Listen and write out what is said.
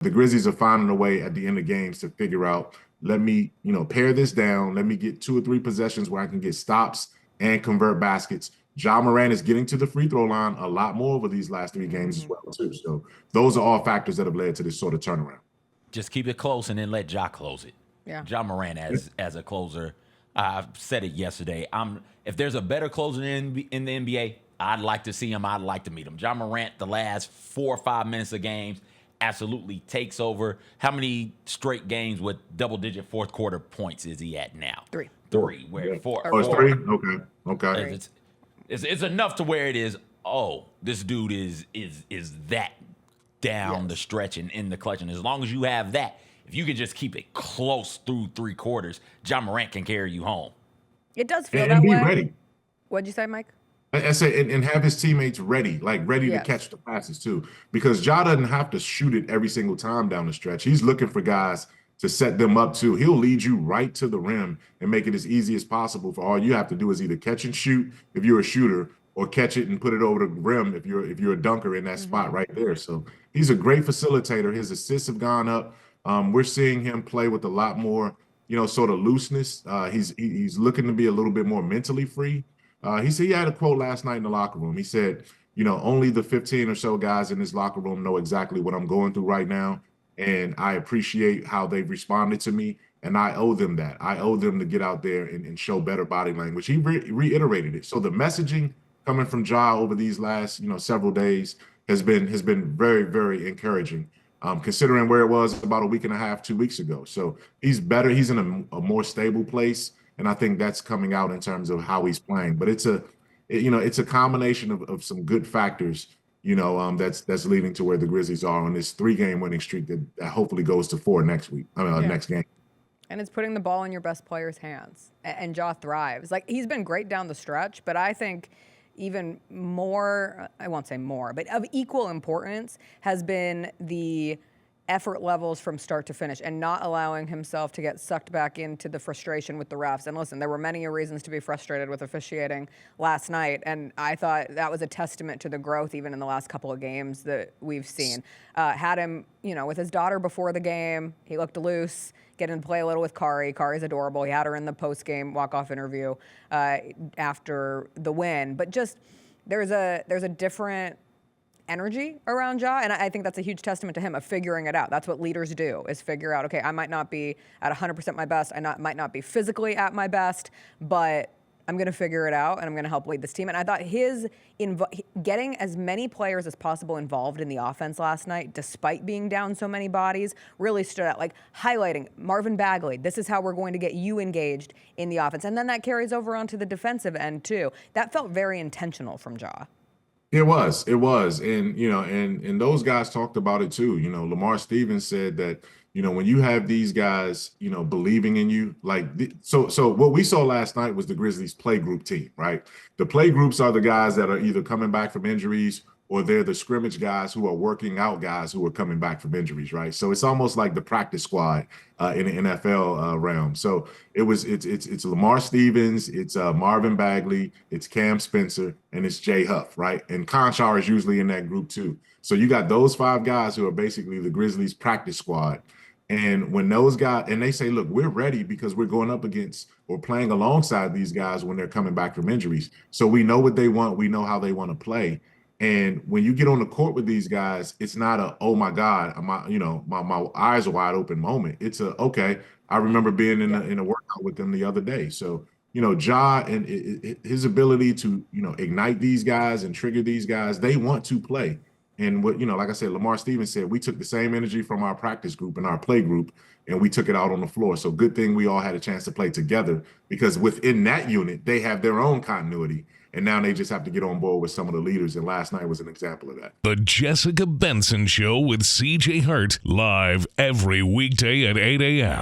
the Grizzlies are finding a way at the end of games to figure out, let me, pare this down. Let me get 2 or 3 possessions where I can get stops and convert baskets. Ja Morant is getting to the free throw line a lot more over these last 3 games as well, too. So those are all factors that have led to this sort of turnaround. Just keep it close and then let Ja close it. Yeah. Ja Morant as a closer. I said it yesterday. If there's a better closer in the NBA, I'd like to see him. I'd like to meet him. Ja Morant, the last 4 or 5 minutes of games, absolutely takes over. How many straight games with double-digit fourth quarter points is he at now? 3. Where four? Oh, it's 3? Okay. It's enough to where it is. Oh, this dude is that down the stretch and in the clutch. And as long as you have that, if you can just keep it close through 3 quarters, Ja Morant can carry you home. It does feel and that be way. Ready. What'd you say, Mike? I say, and have his teammates ready to catch the passes too, because Ja doesn't have to shoot it every single time down the stretch. He's looking for guys to set them up too. He'll lead you right to the rim and make it as easy as possible. For all you have to do is either catch and shoot if you're a shooter, or catch it and put it over the rim if you're a dunker in that spot right there. So he's a great facilitator. His assists have gone up. We're seeing him play with a lot more, sort of looseness. He's looking to be a little bit more mentally free. He said he had a quote last night in the locker room. He said, only the 15 or so guys in this locker room know exactly what I'm going through right now. And I appreciate how they've responded to me. And I owe them that. I owe them to get out there and show better body language. He reiterated it. So the messaging coming from Ja over these last, several days has been very, very encouraging. Considering where it was about a week and a half, 2 weeks ago. So he's better. He's in a more stable place. And I think that's coming out in terms of how he's playing. But it's a combination of some good factors, that's leading to where the Grizzlies are on this 3-game winning streak that hopefully goes to 4 next game. And it's putting the ball in your best player's hands. And Ja thrives. Like, he's been great down the stretch, but I think even more, I won't say more, but of equal importance has been the effort levels from start to finish and not allowing himself to get sucked back into the frustration with the refs. And listen, there were many reasons to be frustrated with officiating last night, and I thought that was a testament to the growth even in the last couple of games that we've seen. Had him, with his daughter before the game. He looked loose, getting to play a little with Kari. Kari's adorable. He had her in the post-game walk-off interview after the win. But just there's a different energy around Ja, and I think that's a huge testament to him of figuring it out. That's what leaders do, is figure out, okay, I might not be at 100% my best, might not be physically at my best, but I'm going to figure it out, and I'm going to help lead this team. And I thought his getting as many players as possible involved in the offense last night, despite being down so many bodies, really stood out. Like highlighting Marvin Bagley, this is how we're going to get you engaged in the offense. And then that carries over onto the defensive end too. That felt very intentional from Ja. It was. And, and those guys talked about it too. Lamar Stevens said that, when you have these guys, believing in you, so what we saw last night was the Grizzlies play group team, right? The play groups are the guys that are either coming back from injuries or they're the scrimmage guys who are working out guys who are coming back from injuries, right? So it's almost like the practice squad in the NFL realm. So it's Lamar Stevens, it's Marvin Bagley, it's Cam Spencer, and it's Jay Huff, right? And Conchar is usually in that group too. So you got those 5 guys who are basically the Grizzlies practice squad. And when those guys, and they say, look, we're ready because we're going up against or playing alongside these guys when they're coming back from injuries. So we know what they want. We know how they want to play. And when you get on the court with these guys, it's not a, oh my God, my eyes are wide open moment. It's a, okay, I remember being in a workout with them the other day. So, Ja and his ability to, ignite these guys and trigger these guys, they want to play. And what, like I said, Lamar Stevens said, we took the same energy from our practice group and our play group, and we took it out on the floor. So good thing we all had a chance to play together, because within that unit, they have their own continuity. And now they just have to get on board with some of the leaders. And last night was an example of that. The Jessica Benson Show with CJ Hart, live every weekday at 8 a.m.